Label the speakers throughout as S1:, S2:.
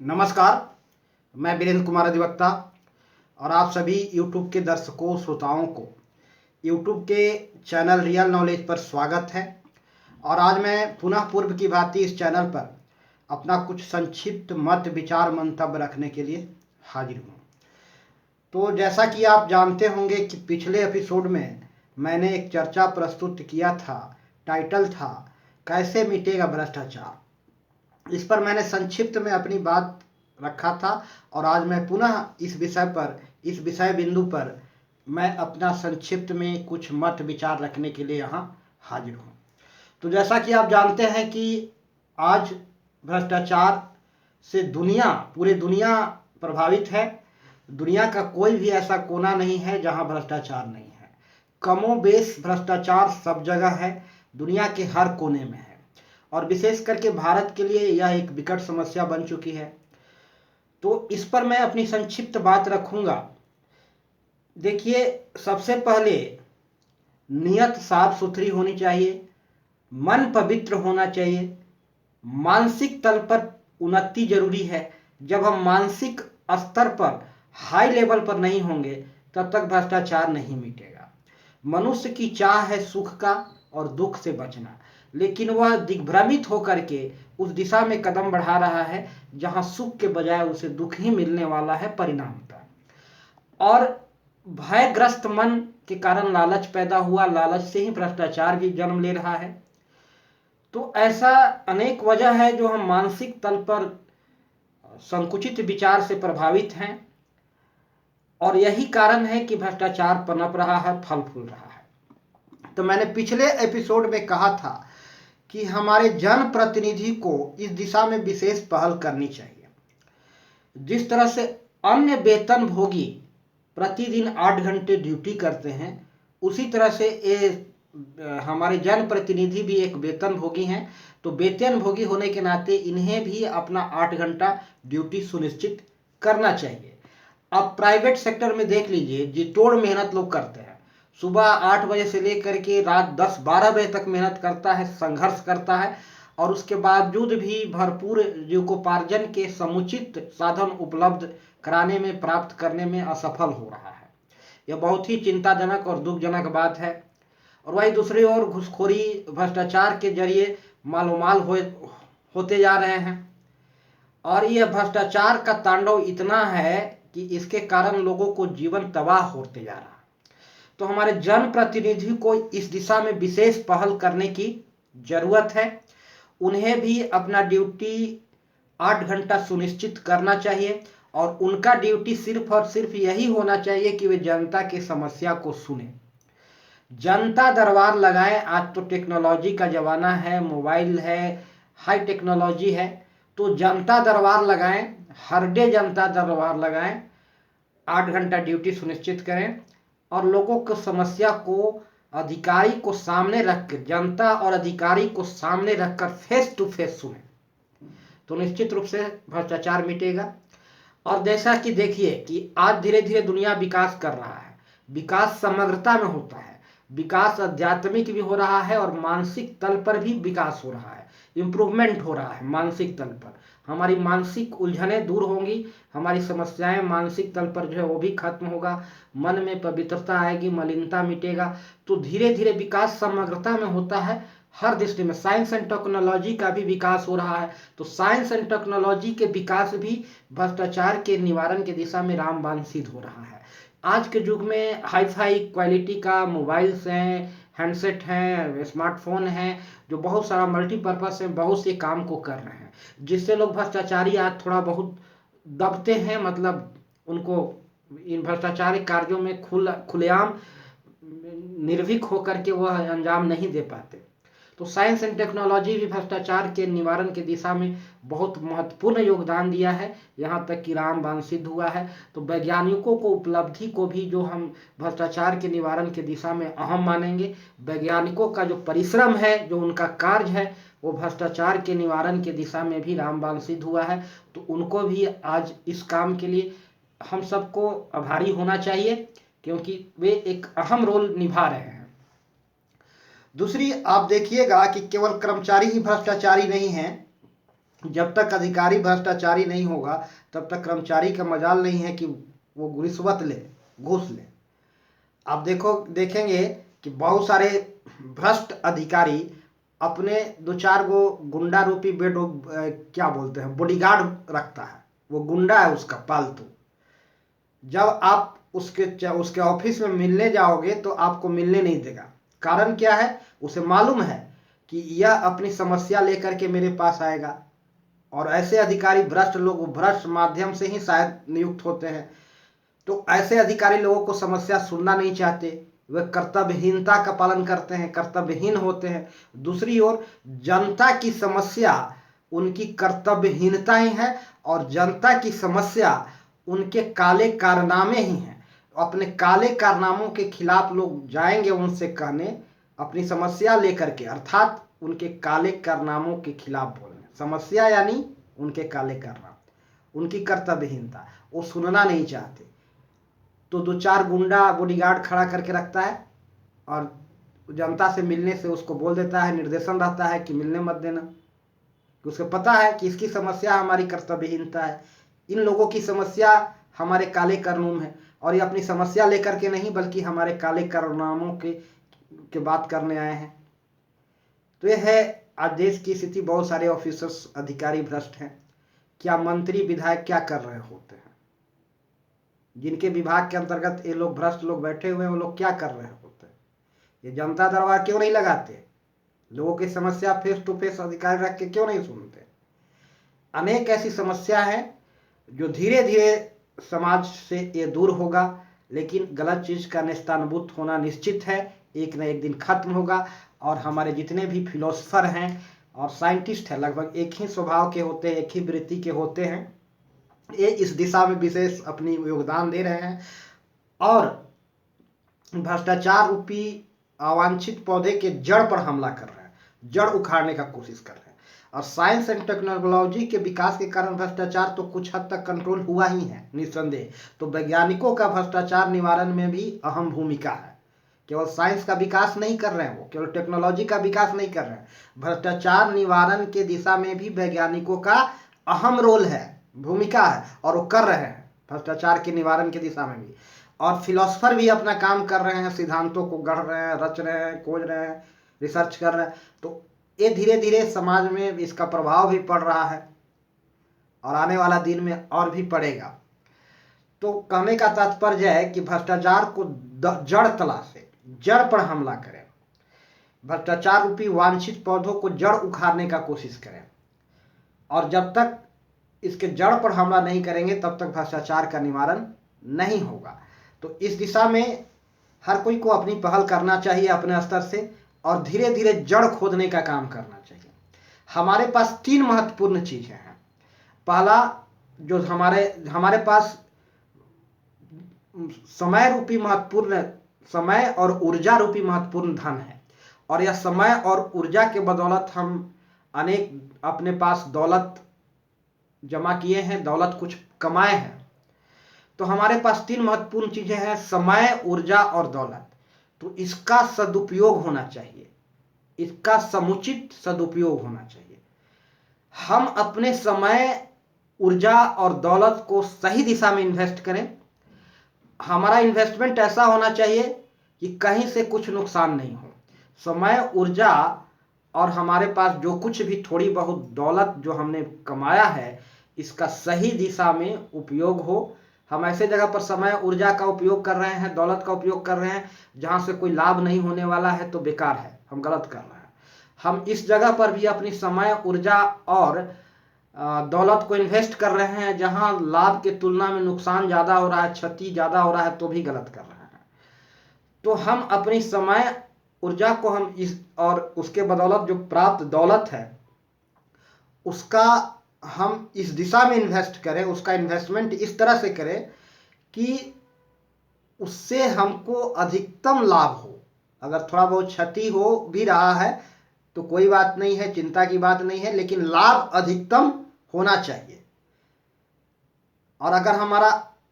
S1: नमस्कार। मैं वीरेंद्र कुमार अधिवक्ता और आप सभी YouTube के दर्शकों श्रोताओं को YouTube के चैनल रियल नॉलेज पर स्वागत है। और आज मैं पुनः पूर्व की भांति इस चैनल पर अपना कुछ संक्षिप्त मत विचार मंतव्य रखने के लिए हाजिर हूँ। तो जैसा कि आप जानते होंगे कि पिछले एपिसोड में मैंने एक चर्चा प्रस्तुत किया था, टाइटल था कैसे मिटेगा भ्रष्टाचार। इस पर मैंने संक्षिप्त में अपनी बात रखा था और आज मैं पुनः इस विषय बिंदु पर मैं अपना संक्षिप्त में कुछ मत विचार रखने के लिए यहाँ हाजिर हूँ। तो जैसा कि आप जानते हैं कि आज भ्रष्टाचार से पूरी दुनिया प्रभावित है। दुनिया का कोई भी ऐसा कोना नहीं है जहाँ भ्रष्टाचार नहीं है। कमोबेश भ्रष्टाचार सब जगह है, दुनिया के हर कोने में है और विशेष करके भारत के लिए यह एक विकट समस्या बन चुकी है। तो इस पर मैं अपनी संक्षिप्त बात रखूंगा। देखिए, सबसे पहले नियत साफ सुथरी होनी चाहिए, मन पवित्र होना चाहिए, मानसिक तल पर उन्नति जरूरी है। जब हम मानसिक स्तर पर हाई लेवल पर नहीं होंगे तब तक भ्रष्टाचार नहीं मिटेगा। मनुष्य की चाह है सुख का और दुख से बचना, लेकिन वह दिग्भ्रमित होकर के उस दिशा में कदम बढ़ा रहा है जहां सुख के बजाय उसे दुख ही मिलने वाला है परिणामतः। और भयग्रस्त मन के कारण लालच पैदा हुआ, लालच से ही भ्रष्टाचार भी जन्म ले रहा है। तो ऐसा अनेक वजह है जो हम मानसिक तल पर संकुचित विचार से प्रभावित हैं और यही कारण है कि भ्रष्टाचार पनप रहा है, फल फूल रहा है। तो मैंने पिछले एपिसोड में कहा था कि हमारे जनप्रतिनिधि को इस दिशा में विशेष पहल करनी चाहिए। जिस तरह से अन्य वेतन भोगी प्रतिदिन 8 घंटे ड्यूटी करते हैं, उसी तरह से हमारे जनप्रतिनिधि भी एक वेतन भोगी हैं। तो वेतन भोगी होने के नाते इन्हें भी अपना 8 घंटा ड्यूटी सुनिश्चित करना चाहिए। अब प्राइवेट सेक्टर में देख लीजिए, जी तोड़ मेहनत लोग करते हैं। सुबह 8 बजे से लेकर के रात 10-12 बजे तक मेहनत करता है, संघर्ष करता है और उसके बावजूद भी भरपूर जीविकोपार्जन के समुचित साधन उपलब्ध कराने में, प्राप्त करने में असफल हो रहा है। यह बहुत ही चिंताजनक और दुखजनक बात है। और वही दूसरी ओर घूसखोरी, भ्रष्टाचार के जरिए मालोमाल होते जा रहे हैं और यह भ्रष्टाचार का तांडव इतना है कि इसके कारण लोगों को जीवन तबाह होते जा रहा है। तो हमारे जनप्रतिनिधि को इस दिशा में विशेष पहल करने की जरूरत है। उन्हें भी अपना ड्यूटी 8 घंटा सुनिश्चित करना चाहिए और उनका ड्यूटी सिर्फ और सिर्फ यही होना चाहिए कि वे जनता की समस्या को सुने, जनता दरबार लगाएं। आज तो टेक्नोलॉजी का जमाना है, मोबाइल है, हाई टेक्नोलॉजी है, तो जनता दरबार लगाएं, हर डे जनता दरबार लगाएं, 8 घंटा ड्यूटी सुनिश्चित करें और लोगों की समस्या को अधिकारी को सामने रखकर, जनता और अधिकारी को सामने रखकर फेस टू फेस सुने, तो निश्चित रूप से भ्रष्टाचार मिटेगा। और जैसा कि देखिए कि आज धीरे धीरे दुनिया विकास कर रहा है। विकास समग्रता में होता है, विकास आध्यात्मिक भी हो रहा है और मानसिक तल पर भी विकास हो रहा है, इम्प्रूवमेंट हो रहा है। मानसिक तल पर हमारी मानसिक उलझनें दूर होंगी, हमारी समस्याएं मानसिक तल पर जो है वो भी खत्म होगा, मन में पवित्रता आएगी, मलिनता मिटेगा। तो धीरे धीरे विकास समग्रता में होता है हर दृष्टि में। साइंस एंड टेक्नोलॉजी का भी विकास हो रहा है, तो साइंस एंड टेक्नोलॉजी के विकास भी भ्रष्टाचार के निवारण की दिशा में रामबाण सिद्ध हो रहा है। आज के युग में हाई फाई क्वालिटी का मोबाइल्स हैं, हैंडसेट हैं, स्मार्टफोन हैं, जो बहुत सारा मल्टीपर्पज़ है, बहुत से काम को कर रहे हैं, जिससे लोग भ्रष्टाचारी आज थोड़ा बहुत दबते हैं। मतलब उनको इन भ्रष्टाचारी कार्यों में खुलेआम निर्भीक होकर के वह अंजाम नहीं दे पाते। तो साइंस एंड टेक्नोलॉजी भी भ्रष्टाचार के निवारण की दिशा में बहुत महत्वपूर्ण योगदान दिया है, यहाँ तक कि रामबाण सिद्ध हुआ है। तो वैज्ञानिकों को उपलब्धि को भी जो हम भ्रष्टाचार के निवारण की दिशा में अहम मानेंगे, वैज्ञानिकों का जो परिश्रम है, जो उनका कार्य है, वो भ्रष्टाचार के निवारण की दिशा में भी रामबाण सिद्ध हुआ है। तो उनको भी आज इस काम के लिए हम सबको आभारी होना चाहिए, क्योंकि वे एक अहम रोल निभा रहे हैं। दूसरी, आप देखिएगा कि केवल कर्मचारी ही भ्रष्टाचारी नहीं हैं, जब तक अधिकारी भ्रष्टाचारी नहीं होगा तब तक कर्मचारी का मजाल नहीं है कि वो रिश्वत ले, घूस ले। आप देखेंगे कि बहुत सारे भ्रष्ट अधिकारी अपने 2-4 गो गुंडा रूपी क्या बोलते हैं, बॉडीगार्ड रखता है। वो गुंडा है उसका पालतू। जब आप उसके ऑफिस में मिलने जाओगे तो आपको मिलने नहीं देगा। कारण क्या है? उसे मालूम है कि यह अपनी समस्या लेकर के मेरे पास आएगा। और ऐसे अधिकारी भ्रष्ट लोग भ्रष्ट माध्यम से ही शायद नियुक्त होते हैं। तो ऐसे अधिकारी लोगों को समस्या सुनना नहीं चाहते, वे कर्तव्यहीनता का पालन करते हैं, कर्तव्यहीन होते हैं। दूसरी ओर जनता की समस्या उनकी कर्तव्यहीनता ही है और जनता की समस्या उनके काले कारनामे ही हैं। अपने काले कारनामों के खिलाफ लोग जाएंगे उनसे कहने, अपनी समस्या लेकर के, अर्थात उनके काले कारनामों के खिलाफ बोलने। समस्या यानी उनके काले कारनामे, उनकी कर्तव्यहीनता, वो सुनना नहीं चाहते। तो 2-4 गुंडा बॉडीगार्ड खड़ा करके रखता है और जनता से मिलने से उसको बोल देता है, निर्देशन रहता है कि मिलने मत देना। कि उसको पता है कि इसकी समस्या हमारी कर्तव्यहीनता है, इन लोगों की समस्या हमारे काले कारनामे है, और ये अपनी समस्या लेकर के नहीं बल्कि हमारे काले कारनामों के बात करने आए हैं। तो यह है आज देश की स्थिति। बहुत सारे ऑफिसर्स अधिकारी भ्रष्ट हैं। क्या मंत्री विधायक क्या कर रहे होते हैं? जिनके विभाग के अंतर्गत ये लोग भ्रष्ट लोग बैठे हुए हैं, वो लोग क्या कर रहे होते हैं? ये जनता दरबार क्यों नहीं लगाते? लोगों की समस्या फेस टू फेस अधिकारी रख के क्यों नहीं सुनते? अनेक ऐसी समस्या है जो धीरे धीरे समाज से ये दूर होगा, लेकिन गलत चीज का नेस्तानबूत होना निश्चित है, एक न एक दिन खत्म होगा। और हमारे जितने भी फिलोसफर हैं और साइंटिस्ट हैं लगभग एक ही स्वभाव के होते हैं, एक ही वृत्ति के होते हैं। ये इस दिशा में विशेष अपनी योगदान दे रहे हैं और भ्रष्टाचार रूपी अवांछित पौधे के जड़ पर हमला कर रहे हैं, जड़ उखाड़ने का कोशिश कर रहे हैं। और साइंस एंड टेक्नोलॉजी के विकास के कारण भ्रष्टाचार तो कुछ हद तक कंट्रोल हुआ ही है निस्संदेह। तो वैज्ञानिकों का भ्रष्टाचार निवारण में भी अहम भूमिका है। केवल साइंस का विकास नहीं कर रहे हैं, वो केवल टेक्नोलॉजी का विकास नहीं कर रहे हैं, भ्रष्टाचार निवारण के दिशा में भी वैज्ञानिकों का अहम रोल है, भूमिका है, और वो कर रहे हैं भ्रष्टाचार के निवारण की दिशा में भी। और फिलोसफर भी अपना काम कर रहे हैं, सिद्धांतों को गढ़ रहे हैं, रच रहे हैं, खोज रहे हैं, रिसर्च कर रहे हैं। तो ये धीरे धीरे समाज में इसका प्रभाव भी पड़ रहा है और आने वाला दिन में और भी पड़ेगा। तो कहने का तात्पर्य है कि भ्रष्टाचार को जड़ तला से, जड़ पर हमला करें, भ्रष्टाचार रूपी वांछित पौधों को जड़ उखाड़ने का कोशिश करें। और जब तक इसके जड़ पर हमला नहीं करेंगे तब तक भ्रष्टाचार का निवारण नहीं होगा। तो इस दिशा में हर कोई को अपनी पहल करना चाहिए अपने स्तर से, और धीरे धीरे जड़ खोदने का काम करना चाहिए। हमारे पास 3 महत्वपूर्ण चीजें हैं। पहला, जो हमारे पास समय रूपी महत्वपूर्ण, समय और ऊर्जा रूपी महत्वपूर्ण धन है, और यह समय और ऊर्जा के बदौलत हम अनेक अपने पास दौलत जमा किए हैं, दौलत कुछ कमाए हैं। तो हमारे पास 3 महत्वपूर्ण चीजें हैं, समय, ऊर्जा और दौलत। तो इसका सदुपयोग होना चाहिए, इसका समुचित सदुपयोग होना चाहिए। हम अपने समय, ऊर्जा और दौलत को सही दिशा में इन्वेस्ट करें। हमारा इन्वेस्टमेंट ऐसा होना चाहिए कि कहीं से कुछ नुकसान नहीं हो। समय, ऊर्जा और हमारे पास जो कुछ भी थोड़ी बहुत दौलत जो हमने कमाया है, इसका सही दिशा में उपयोग हो। हम ऐसे जगह पर समय, ऊर्जा का उपयोग कर रहे हैं, दौलत का उपयोग कर रहे हैं जहां से कोई लाभ नहीं होने वाला है, तो बेकार है, हम गलत कर रहे हैं। हम इस जगह पर भी अपनी समय, ऊर्जा और दौलत को इन्वेस्ट कर रहे हैं जहां लाभ के तुलना में नुकसान ज्यादा हो रहा है, क्षति ज्यादा हो रहा है, तो भी गलत कर रहे हैं। तो हम अपनी समय, ऊर्जा को हम इस और उसके बदौलत जो प्राप्त दौलत है उसका हम इस दिशा में इन्वेस्ट करें, उसका इन्वेस्टमेंट इस तरह से करें कि उससे हमको अधिकतम लाभ हो। अगर थोड़ा बहुत क्षति हो भी रहा है तो कोई बात नहीं है, चिंता की बात नहीं है, लेकिन लाभ अधिकतम होना चाहिए। और अगर हमारा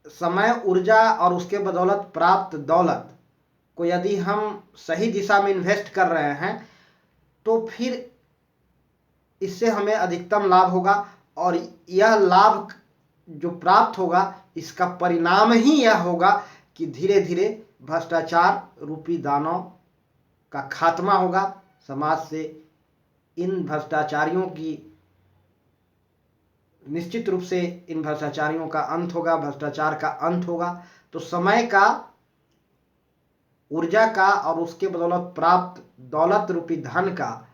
S1: समय, ऊर्जा और उसके बदौलत प्राप्त दौलत को यदि हम सही दिशा में इन्वेस्ट कर रहे हैं तो फिर इससे हमें अधिकतम लाभ होगा और यह लाभ जो प्राप्त होगा इसका परिणाम ही यह होगा कि धीरे धीरे भ्रष्टाचार रूपी दानव का खात्मा होगा। समाज से इन भ्रष्टाचारियों की निश्चित रूप से इन भ्रष्टाचारियों का अंत होगा, भ्रष्टाचार का अंत होगा। तो समय का, ऊर्जा का और उसके बदौलत प्राप्त दौलत रूपी धन का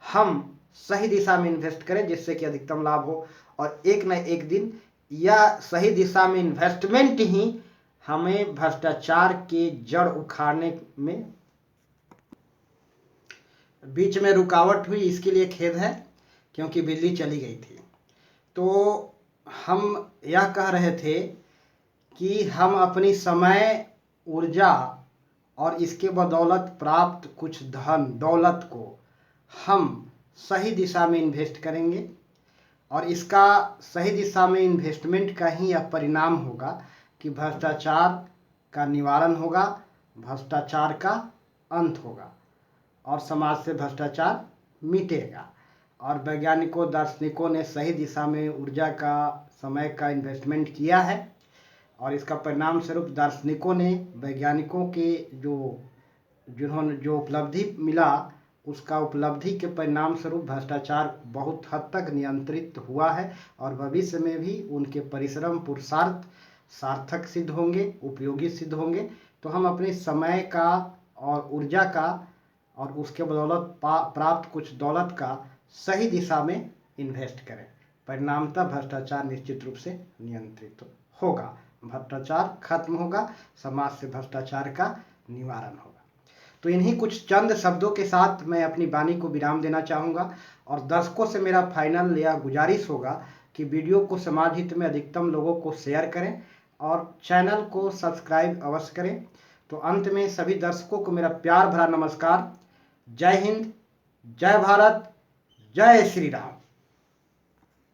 S1: हम सही दिशा में इन्वेस्ट करें जिससे कि अधिकतम लाभ हो। और एक न एक दिन यह सही दिशा में इन्वेस्टमेंट ही हमें भ्रष्टाचार के जड़ उखाड़ने में बीच में रुकावट हुई, इसके लिए खेद है क्योंकि बिजली चली गई थी। तो हम यह कह रहे थे कि हम अपनी समय, ऊर्जा और इसके बदौलत प्राप्त कुछ धन दौलत को हम सही दिशा में इन्वेस्ट करेंगे और इसका सही दिशा में इन्वेस्टमेंट का ही यह परिणाम होगा कि भ्रष्टाचार का निवारण होगा, भ्रष्टाचार का अंत होगा और समाज से भ्रष्टाचार मिटेगा। और वैज्ञानिकों, दार्शनिकों ने सही दिशा में ऊर्जा का, समय का इन्वेस्टमेंट किया है और इसका परिणाम स्वरूप दार्शनिकों ने, वैज्ञानिकों के जिन्होंने जो उपलब्धि मिला उसका उपलब्धि के परिणाम स्वरूप भ्रष्टाचार बहुत हद तक नियंत्रित हुआ है और भविष्य में भी उनके परिश्रम, पुरुषार्थ सार्थक सिद्ध होंगे, उपयोगी सिद्ध होंगे। तो हम अपने समय का और ऊर्जा का और उसके बदौलत प्राप्त कुछ दौलत का सही दिशा में इन्वेस्ट करें। परिणामतः भ्रष्टाचार निश्चित रूप से नियंत्रित होगा, भ्रष्टाचार खत्म होगा, समाज से भ्रष्टाचार का निवारण होगा। तो इन्हीं कुछ चंद शब्दों के साथ मैं अपनी वाणी को विराम देना चाहूँगा और दर्शकों से मेरा फाइनल या गुजारिश होगा कि वीडियो को समाज हित में अधिकतम लोगों को शेयर करें और चैनल को सब्सक्राइब अवश्य करें। तो अंत में सभी दर्शकों को मेरा प्यार भरा नमस्कार। जय हिंद, जय भारत, जय श्री राम।